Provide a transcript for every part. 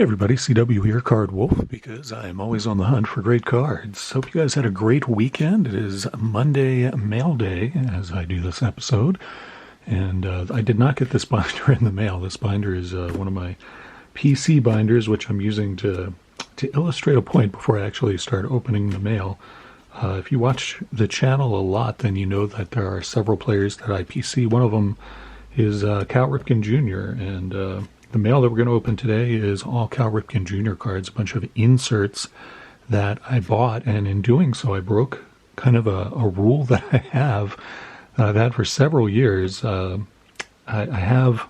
Hey everybody, CW here, Card Wolf, because I am always on the hunt for great cards. Hope you guys had a great weekend. It is Monday Mail Day as I do this episode, and I did not get this binder in the mail. This binder is one of my PC binders, which I'm using to illustrate a point before I actually start opening the mail. If you watch the channel a lot, then you know that there are several players that I PC. One of them is Cal Ripken Jr., and the mail that we're going to open today is all Cal Ripken Jr. cards, a bunch of inserts that I bought, and in doing so I broke kind of a rule that I have that I've had for several years. I have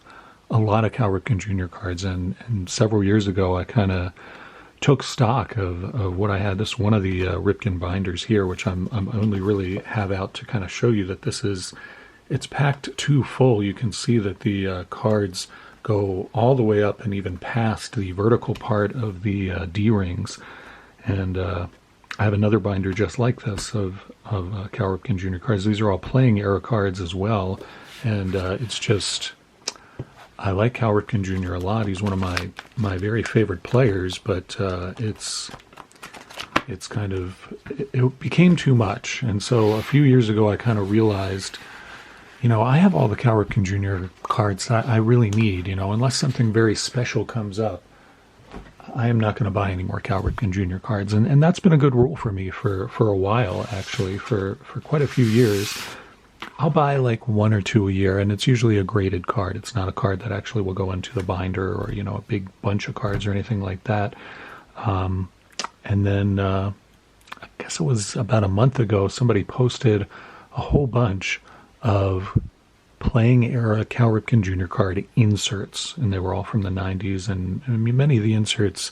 a lot of Cal Ripken Jr. cards, and several years ago I kind of took stock of what I had. This is one of the Ripken binders here, which I'm only really have out to kind of show you that it's packed too full. You can see that the cards go all the way up and even past the vertical part of the D-rings. And I have another binder just like this of Cal Ripken Jr. cards. These are all playing era cards as well. And it's just, I like Cal Ripken Jr. a lot. He's one of my very favorite players, but it's kind of, it became too much. And so a few years ago I kind of realized, I have all the Cal Ripken Jr. cards that I really need, unless something very special comes up. I am not going to buy any more Cal Ripken Jr. cards. And that's been a good rule for me for a while, actually, for quite a few years. I'll buy like one or two a year, and it's usually a graded card. It's not a card that actually will go into the binder or, a big bunch of cards or anything like that. And then I guess it was about a month ago, somebody posted a whole bunch of playing era Cal Ripken Jr. card inserts, and they were all from the 90s. And I mean, many of the inserts,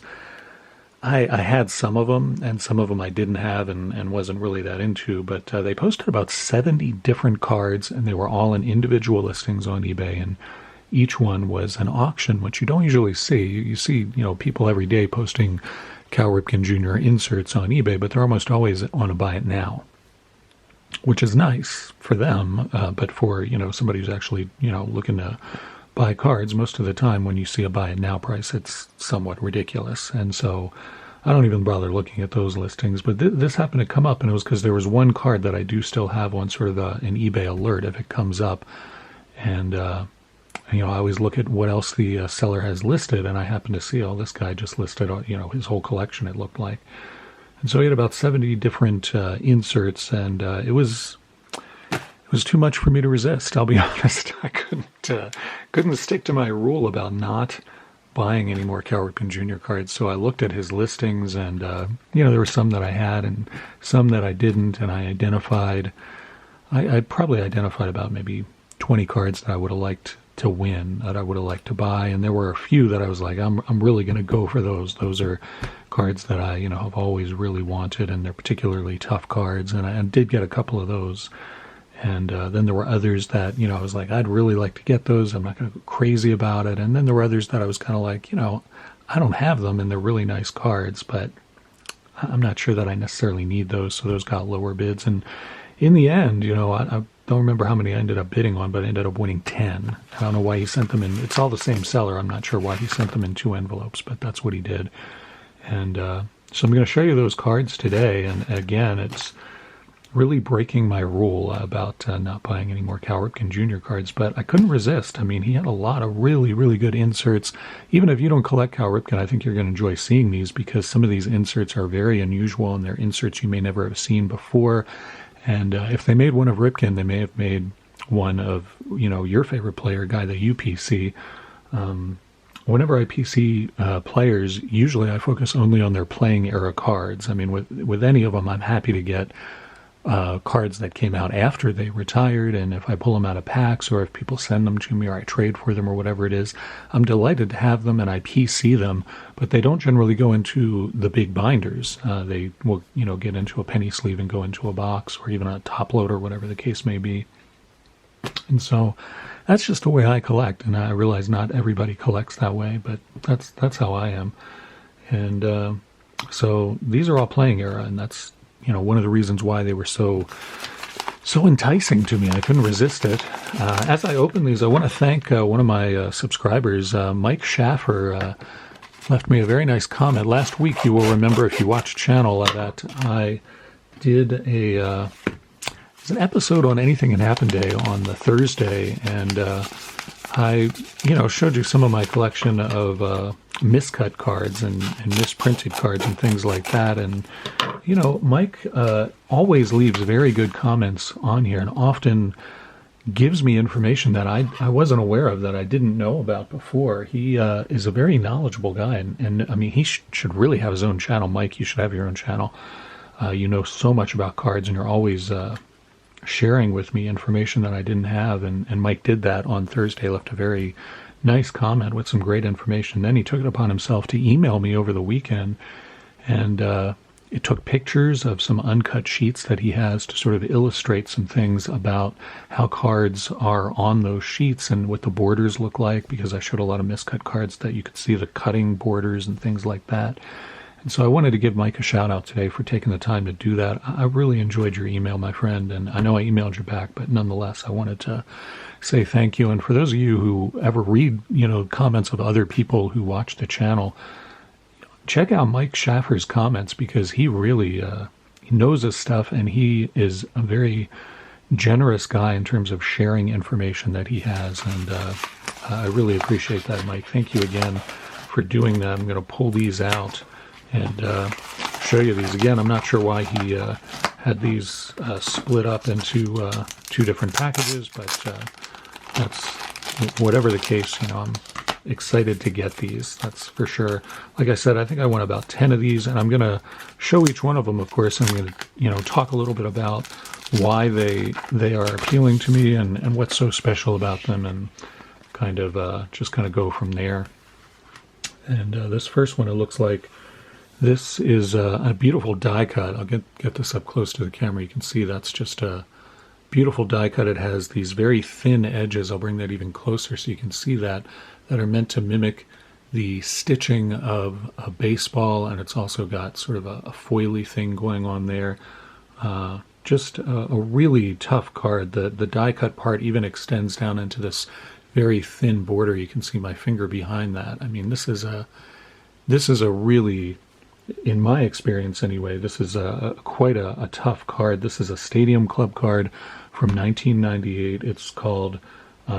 I had some of them, and some of them I didn't have and wasn't really that into, but they posted about 70 different cards, and they were all in individual listings on eBay, and each one was an auction, which you don't usually see. You see, people every day posting Cal Ripken Jr. inserts on eBay, but they're almost always on a buy it now, which is nice for them, but for, somebody who's actually, looking to buy cards, most of the time when you see a buy it now price, it's somewhat ridiculous. And so I don't even bother looking at those listings. But this happened to come up, and it was because there was one card that I do still have on sort of an eBay alert if it comes up. And, I always look at what else the seller has listed, and I happen to see, this guy just listed, his whole collection, it looked like. And so he had about 70 different inserts, and it was too much for me to resist. I'll be honest. I couldn't stick to my rule about not buying any more Cal Ripken Jr. cards. So I looked at his listings, and there were some that I had and some that I didn't, and I probably identified about maybe 20 cards that I would have liked to win, that I would have liked to buy, and there were a few that I was like, I'm really going to go for those. Those are cards that I have always really wanted, and they're particularly tough cards, and I did get a couple of those. And then there were others that I was like, I'd really like to get those. I'm not going to go crazy about it. And then there were others that I was kind of like, I don't have them, and they're really nice cards, but I'm not sure that I necessarily need those. So those got lower bids, and in the end, I don't remember how many I ended up bidding on, but I ended up winning 10. I don't know why he sent them in. It's all the same seller. I'm not sure why he sent them in 2 envelopes, but that's what he did. And so I'm going to show you those cards today. And again, it's really breaking my rule about not buying any more Cal Ripken Jr. cards, but I couldn't resist. I mean, he had a lot of really, really good inserts. Even if you don't collect Cal Ripken, I think you're going to enjoy seeing these, because some of these inserts are very unusual, and they're inserts you may never have seen before. And if they made one of Ripken, they may have made one of, your favorite player, a guy that you PC. Whenever I PC players, usually I focus only on their playing era cards. I mean, with any of them, I'm happy to get cards that came out after they retired, and if I pull them out of packs, or if people send them to me, or I trade for them, or whatever it is, I'm delighted to have them, and I PC them, but they don't generally go into the big binders. They will, get into a penny sleeve and go into a box, or even a top load, or whatever the case may be. And so that's just the way I collect, and I realize not everybody collects that way, but that's how I am. And so these are all playing era, and that's one of the reasons why they were so enticing to me. I couldn't resist it. As I open these, I want to thank one of my subscribers, Mike Schaffer. left me a very nice comment. Last week, you will remember if you watched channel that I did an episode on Anything Can Happen Day on the Thursday, and I, showed you some of my collection of miscut cards and misprinted cards and things like that. And, Mike always leaves very good comments on here and often gives me information that I wasn't aware of, that I didn't know about before. He is a very knowledgeable guy, and I mean, he should really have his own channel. Mike, you should have your own channel. You know so much about cards, and you're always sharing with me information that I didn't have, and Mike did that on Thursday, left a very nice comment with some great information. Then he took it upon himself to email me over the weekend, and it took pictures of some uncut sheets that he has to sort of illustrate some things about how cards are on those sheets and what the borders look like, because I showed a lot of miscut cards that you could see the cutting borders and things like that. And so I wanted to give Mike a shout out today for taking the time to do that. I really enjoyed your email, my friend, and I know I emailed you back, but nonetheless, I wanted to say thank you. And for those of you who ever read, comments of other people who watch the channel, check out Mike Schaffer's comments, because he really he knows his stuff, and he is a very generous guy in terms of sharing information that he has. And I really appreciate that, Mike. Thank you again for doing that. I'm going to pull these out and show you these again. I'm not sure why he had these split up into two different packages, but that's whatever the case. I'm excited to get these, that's for sure. Like I said, I think I want about 10 of these, and I'm going to show each one of them, of course, and I'm going to talk a little bit about why they are appealing to me and what's so special about them, and kind of go from there. And this first one, it looks like this is a beautiful die cut. I'll get this up close to the camera. You can see that's just a beautiful die cut. It has these very thin edges. I'll bring that even closer so you can see that are meant to mimic the stitching of a baseball, and it's also got sort of a foily thing going on there. Just a really tough card. The die cut part even extends down into this very thin border. You can see my finger behind that. I mean, this is a really, in my experience anyway, this is quite a tough card. This is a Stadium Club card from 1998. It's called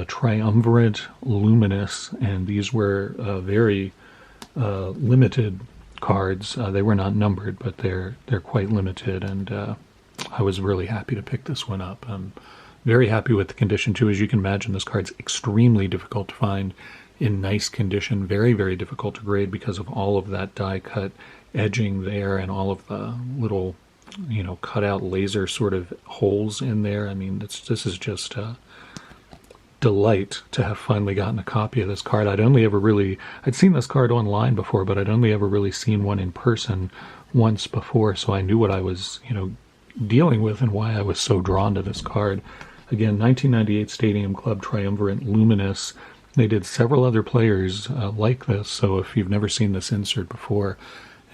Triumvirate Luminous, and these were very limited cards. They were not numbered, but they're quite limited, and I was really happy to pick this one up. I'm very happy with the condition too. As you can imagine, this card's extremely difficult to find in nice condition, very, very difficult to grade because of all of that die cut edging there and all of the little, cut out laser sort of holes in there. I mean, this is just a delight to have finally gotten a copy of this card. I'd seen this card online before, but I'd only ever really seen one in person once before, so I knew what I was, dealing with and why I was so drawn to this card. Again, 1998 Stadium Club Triumvirate Luminous. They did several other players like this, so if you've never seen this insert before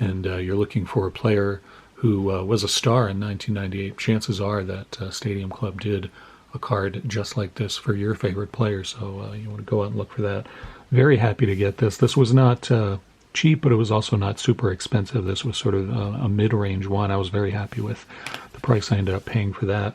and you're looking for a player who was a star in 1998, chances are that Stadium Club did a card just like this for your favorite player, so you want to go out and look for that. Very happy to get this. This was not cheap, but it was also not super expensive. This was sort of a mid-range one. I was very happy with the price I ended up paying for that.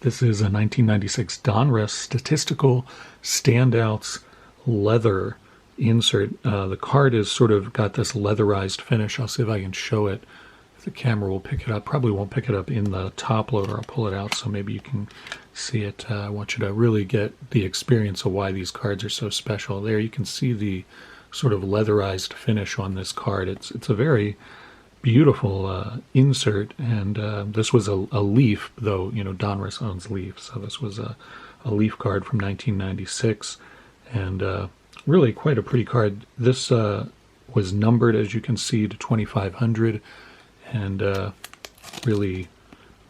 This is a 1996 Donruss Statistical Standouts leather insert. The card is sort of got this leatherized finish. I'll see if I can show it. If the camera will pick it up. Probably won't pick it up in the top loader. I'll pull it out so maybe you can see it. I want you to really get the experience of why these cards are so special. There you can see the sort of leatherized finish on this card. It's a very beautiful insert, and this was a leaf, though Donruss owns Leaf, so this was a Leaf card from 1996, and really quite a pretty card. This was numbered, as you can see, to 2500, and really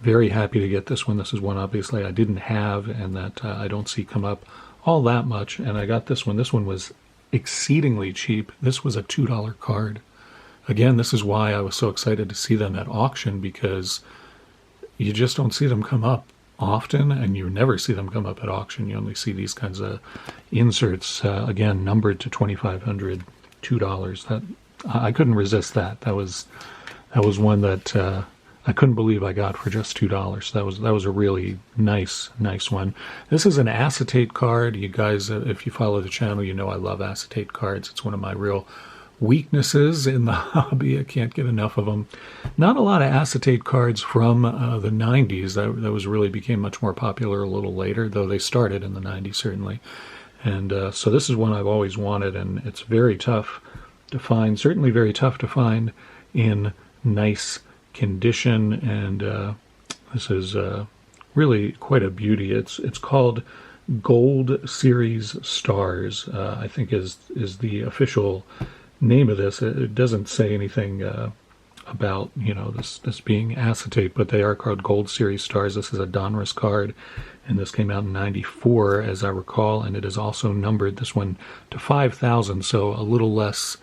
very happy to get this one. This is one obviously I didn't have, and that I don't see come up all that much, and I got this one. This one was exceedingly cheap. This was a $2 card. Again, this is why I was so excited to see them at auction, because you just don't see them come up often, and you never see them come up at auction. You only see these kinds of inserts, again, numbered to 2500. $2. That I couldn't resist that. That was one that I couldn't believe I got for just $2. That was a really nice one. This is an acetate card. You guys, if you follow the channel, you know I love acetate cards. It's one of my real weaknesses in the hobby. I can't get enough of them. Not a lot of acetate cards from the 90s. That was really became much more popular a little later, though they started in the 90s certainly. And so this is one I've always wanted, and it's very tough to find. Certainly very tough to find in nice condition, and this is really quite a beauty. It's called Gold Series Stars, I think is the official name of this. It doesn't say anything about this being acetate, but they are called Gold Series Stars. This is a Donruss card, and this came out in '94, as I recall, and it is also numbered, this one, to 5,000, so a little less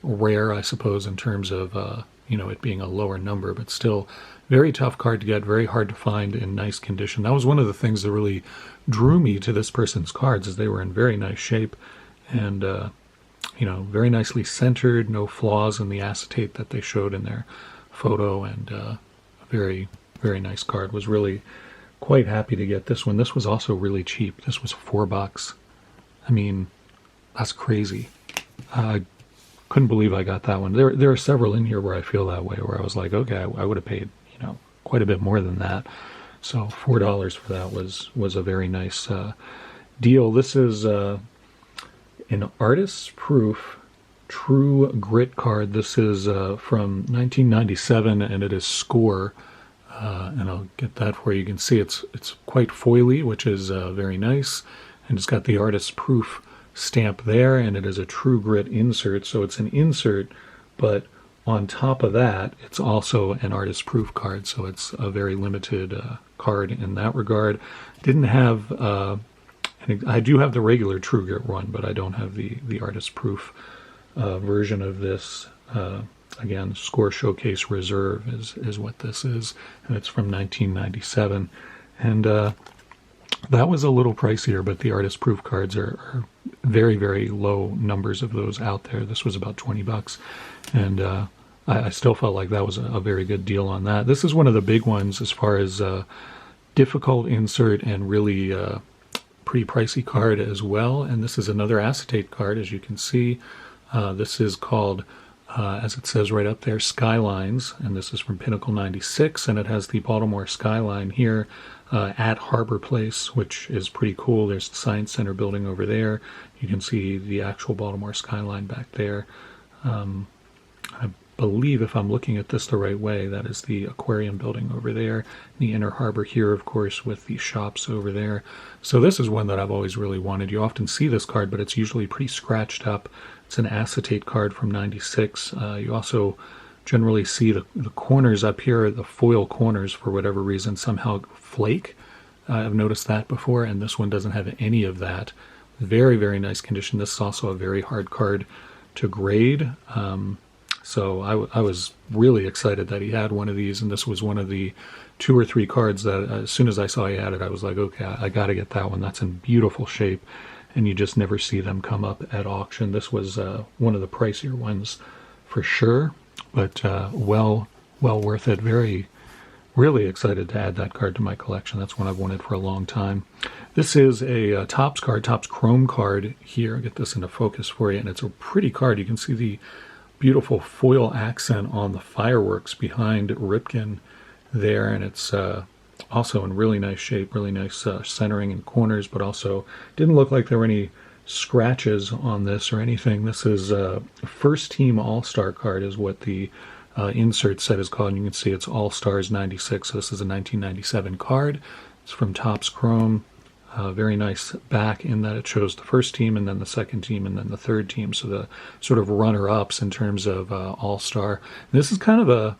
rare, I suppose, in terms of it being a lower number, but still very tough card to get, very hard to find in nice condition. That was one of the things that really drew me to this person's cards, is they were in very nice shape, and very nicely centered, no flaws in the acetate that they showed in their photo, and a very, very nice card. Was really quite happy to get this one. This was also really cheap. This was $4. I mean, that's crazy. I couldn't believe I got that one. There are several in here where I feel that way, where I was like, okay, I would have paid, quite a bit more than that. So $4 for that was a very nice deal. This is an artist's proof true grit card. This is from 1997, and it is Score. And I'll get that for you. You can see it's quite foily, which is very nice, and it's got the artist's proof stamp there, and it is a true grit insert. So it's an insert, but on top of that, it's also an artist's proof card. So it's a very limited card in that regard. Didn't have I do have the regular true grit one, but I don't have the artist's proof version of this. Again, Score Showcase Reserve is what this is, and it's from 1997. And that was a little pricier, but the artist proof cards are very, very low numbers of those out there. This was about $20, and I still felt like that was a very good deal on that. This is one of the big ones as far as difficult insert and really pretty pricey card as well. And this is another acetate card, as you can see. This is called, as it says right up there, Skylines, and this is from Pinnacle 96, and it has the Baltimore skyline here at Harbor Place, which is pretty cool. There's the Science Center building over there. You can see the actual Baltimore skyline back there. I believe, if I'm looking at this the right way, that is the aquarium building over there. The inner harbor here, of course, with the shops over there. So this is one that I've always really wanted. You often see this card, but it's usually pretty scratched up. It's an acetate card from 96. You also generally see the corners up here, the foil corners, for whatever reason, somehow flake. I've noticed that before, and this one doesn't have any of that. Very, very nice condition. This is also a very hard card to grade. So I was really excited that he had one of these, and this was one of the 2 or 3 cards that as soon as I saw he had it, I was like, okay, I got to get that one. That's in beautiful shape, and you just never see them come up at auction. This was one of the pricier ones for sure, but well worth it. Really excited to add that card to my collection. That's one I've wanted for a long time. This is a Topps card, Topps Chrome card here. I'll get this into focus for you, and it's a pretty card. You can see the beautiful foil accent on the fireworks behind Ripken there, and it's also in really nice shape, really nice centering and corners, but also didn't look like there were any scratches on this or anything. This is a first team all-star card is what the insert set is called, and you can see it's All-Stars 96, so this is a 1997 card. It's from Topps Chrome. Very nice back in that it shows the first team and then the second team and then the third team, so the sort of runner-ups in terms of all-star. This is kind of a,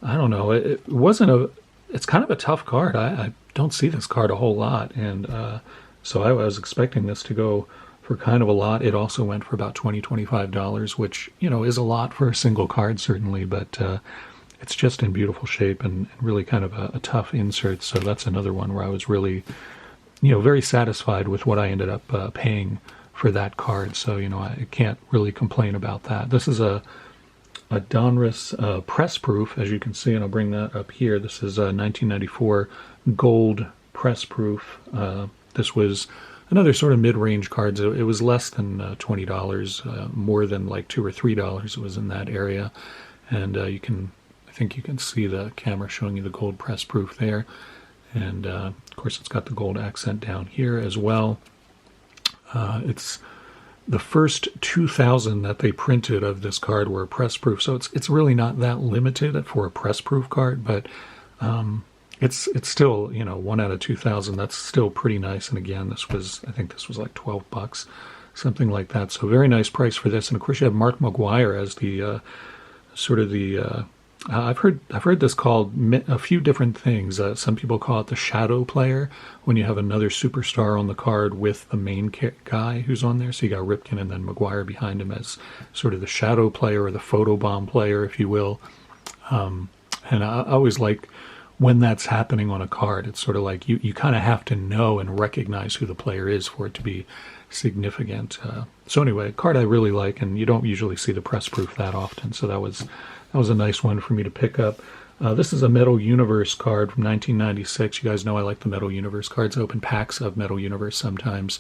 I don't know, it's kind of a tough card. I don't see this card a whole lot, and so I was expecting this to go for kind of a lot. It also went for about $20, $25, which, is a lot for a single card, certainly, but it's just in beautiful shape and really kind of a tough insert, so that's another one where I was really very satisfied with what I ended up paying for that card. So, I can't really complain about that. This is a Donruss press proof, as you can see, and I'll bring that up here. This is a 1994 gold press proof. This was another sort of mid-range cards. It was less than $20, more than like $2 or $3. It was in that area, and I think you can see the camera showing you the gold press proof there, and of course it's got the gold accent down here as well. It's the first 2,000 that they printed of this card were press proof, so it's really not that limited for a press proof card, but it's still, 1 out of 2,000. That's still pretty nice. And again, I think this was like $12, something like that. So very nice price for this. And of course, you have Mark McGwire as the I've heard this called a few different things. Some people call it the shadow player, when you have another superstar on the card with the main guy who's on there. So you got Ripken and then McGwire behind him as sort of the shadow player or the photobomb player, if you will. And I always like when that's happening on a card. It's sort of like you kind of have to know and recognize who the player is for it to be significant. So anyway, a card I really like, and you don't usually see the press proof that often. So that was a nice one for me to pick up. This is a Metal Universe card from 1996. You guys know I like the Metal Universe cards. I open packs of Metal Universe sometimes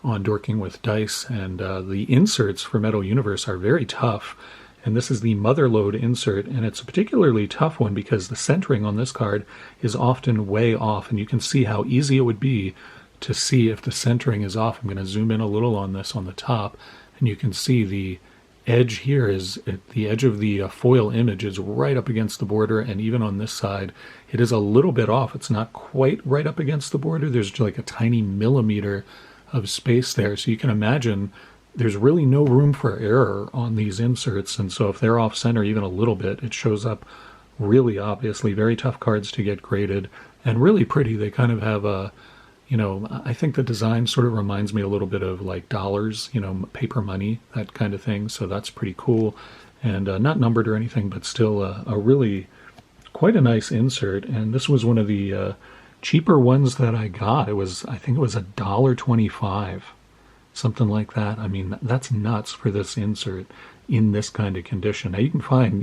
on Dorking with dice, and the inserts for Metal Universe are very tough. And this is the Motherlode insert, and it's a particularly tough one because the centering on this card is often way off, and you can see how easy it would be to see if the centering is off. I'm going to zoom in a little on this on the top, and you can see the edge here is the edge of the foil image is right up against the border, and even on this side it is a little bit off. It's not quite right up against the border. There's like a tiny millimeter of space there, so you can imagine there's really no room for error on these inserts, and so if they're off center even a little bit, it shows up really obviously. Very tough cards to get graded, and really pretty. They kind of have a, I think the design sort of reminds me a little bit of like dollars, paper money, that kind of thing. So that's pretty cool, and not numbered or anything, but still a really quite a nice insert. And this was one of the cheaper ones that I got. I think it was $1.25, something like that. I mean, that's nuts for this insert in this kind of condition. Now you can find,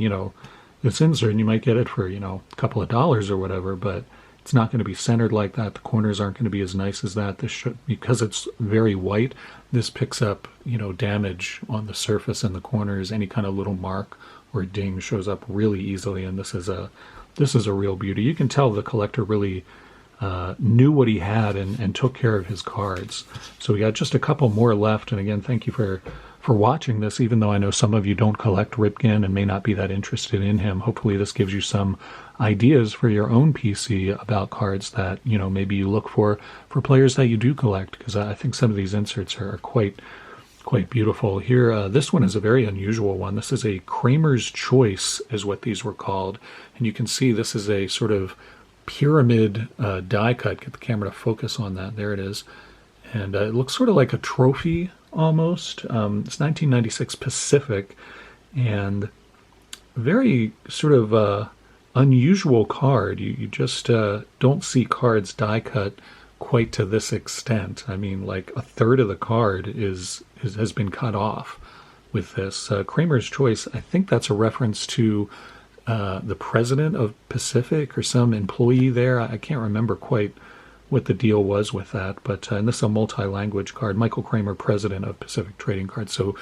this insert, and you might get it for, a couple of dollars or whatever, but it's not going to be centered like that. The corners aren't going to be as nice as that. Because it's very white, this picks up, damage on the surface and the corners. Any kind of little mark or ding shows up really easily, and this is a real beauty. You can tell the collector really knew what he had and took care of his cards. So we got just a couple more left, and again, thank you for watching this, even though I know some of you don't collect Ripken and may not be that interested in him. Hopefully this gives you some ideas for your own PC about cards that, maybe you look for players that you do collect, because I think some of these inserts are quite beautiful. Here, this one is a very unusual one. This is a Kramer's Choice is what these were called, and you can see this is a sort of pyramid die cut. Get the camera to focus on that. There it is. And it looks sort of like a trophy almost. It's 1996 Pacific, and very sort of unusual card. You just don't see cards die cut quite to this extent. I mean, like a third of the card has been cut off with this. Kramer's Choice, I think that's a reference to the president of Pacific or some employee there. I can't remember quite what the deal was with that, but and this is a multi-language card. Michael Kramer, president of Pacific Trading Cards. So,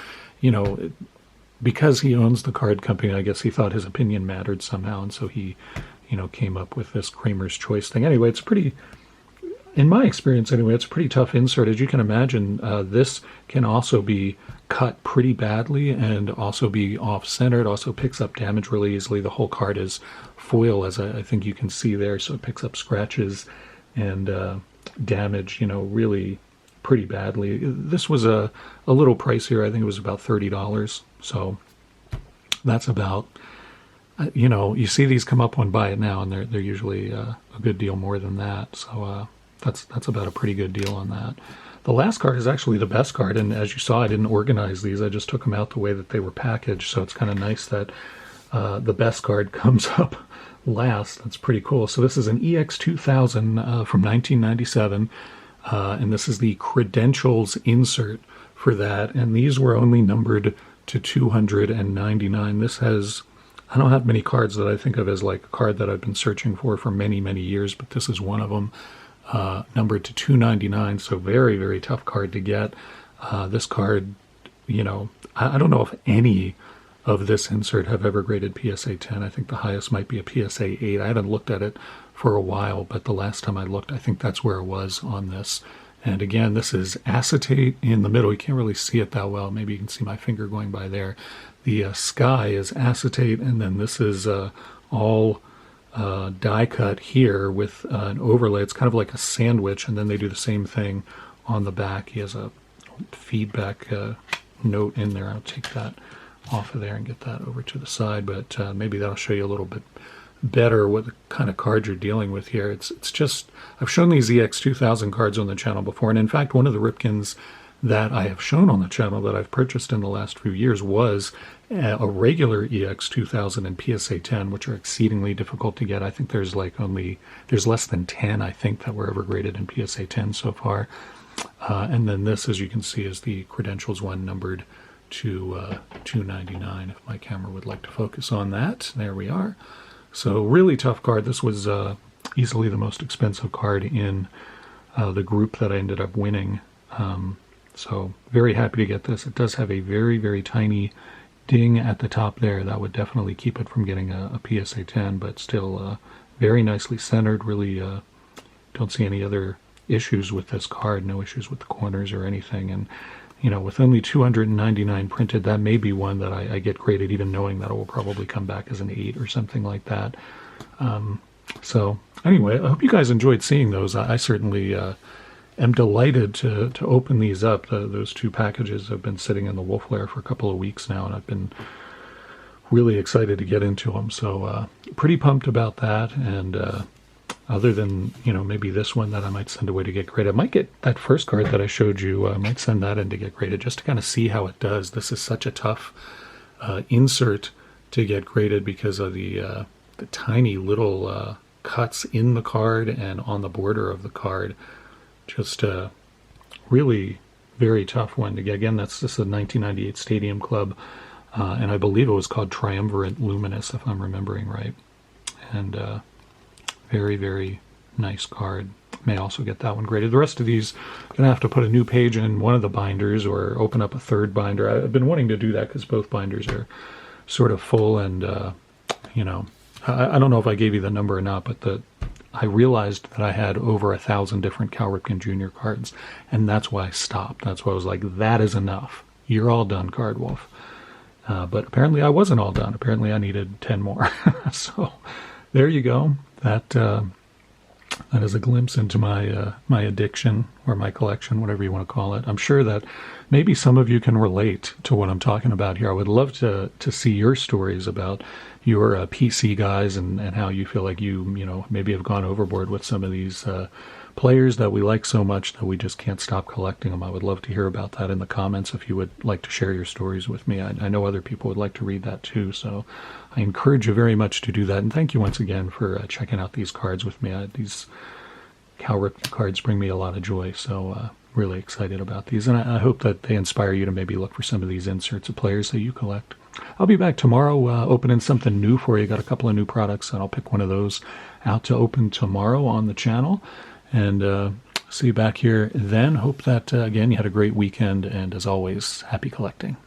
because he owns the card company, I guess he thought his opinion mattered somehow, and so he, came up with this Kramer's Choice thing. Anyway, it's pretty, in my experience anyway, it's a pretty tough insert. As you can imagine, this can also be cut pretty badly and also be off-center. It also picks up damage really easily. The whole card is foil, as I think you can see there, so it picks up scratches and damage, really pretty badly. This was a little pricier. I think it was about $30. So that's about, you see these come up on Buy It Now, and they're usually a good deal more than that. So that's about a pretty good deal on that. The last card is actually the best card, and as you saw, I didn't organize these. I just took them out the way that they were packaged, so it's kind of nice that the best card comes up last. That's pretty cool. So this is an EX2000 from 1997, and this is the Credentials insert for that, and these were only numbered to 299. This has, I don't have many cards that I think of as like a card that I've been searching for many, many years, but this is one of them, numbered to 299, so very, very tough card to get. This card, I don't know if any of this insert have ever graded PSA 10. I think the highest might be a PSA 8. I haven't looked at it for a while, but the last time I looked, I think that's where it was on this. And again, this is acetate in the middle. You can't really see it that well. Maybe you can see my finger going by there. The sky is acetate, and then this is all die cut here with an overlay. It's kind of like a sandwich, and then they do the same thing on the back. He has a feedback note in there. I'll take that off of there and get that over to the side, but maybe that'll show you a little bit better what the kind of card you're dealing with here. It's just, I've shown these EX2000 cards on the channel before, and in fact one of the Ripkens that I have shown on the channel that I've purchased in the last few years was a regular EX2000 and PSA 10, which are exceedingly difficult to get. I think there's less than 10, I think, that were ever graded in PSA 10 so far. And then this, as you can see, is the credentials one, numbered to 299, if my camera would like to focus on that. There we are. So really tough card. This was easily the most expensive card in the group that I ended up winning. So very happy to get this. It does have a very, very tiny ding at the top there. That would definitely keep it from getting a PSA 10, but still very nicely centered. Really don't see any other issues with this card. No issues with the corners or anything. And with only 299 printed, that may be one that I get graded, even knowing that it will probably come back as an 8 or something like that. So anyway, I hope you guys enjoyed seeing those. I certainly am delighted to open these up. Those two packages have been sitting in the Wolf Lair for a couple of weeks now, and I've been really excited to get into them. So pretty pumped about that. And other than, maybe this one that I might send away to get graded. I might get that first card that I showed you. I might send that in to get graded just to kind of see how it does. This is such a tough insert to get graded because of the tiny little cuts in the card and on the border of the card. Just really very tough one to get. Again, this is a 1998 Stadium Club, and I believe it was called Triumvirate Luminous, if I'm remembering right. And very, very nice card. May also get that one graded. The rest of these, I'm going to have to put a new page in one of the binders or open up a third binder. I've been wanting to do that because both binders are sort of full, and, I don't know if I gave you the number or not, but I realized that I had over 1,000 different Cal Ripken Jr. cards, and that's why I stopped. That's why I was like, that is enough. You're all done, Card Wolf. But apparently I wasn't all done. Apparently I needed 10 more. So there you go. That is a glimpse into my addiction or my collection, whatever you want to call it. I'm sure that maybe some of you can relate to what I'm talking about here. I would love to see your stories about your PC guys and how you feel like you maybe have gone overboard with some of these players that we like so much that we just can't stop collecting them. I would love to hear about that in the comments if you would like to share your stories with me. I know other people would like to read that too, so I encourage you very much to do that. And thank you once again for checking out these cards with me. These Cal Ripken cards bring me a lot of joy, so really excited about these. And I hope that they inspire you to maybe look for some of these inserts of players that you collect. I'll be back tomorrow opening something new for you. Got a couple of new products, and I'll pick one of those out to open tomorrow on the channel. And see you back here then. Hope that, again, you had a great weekend. And as always, happy collecting.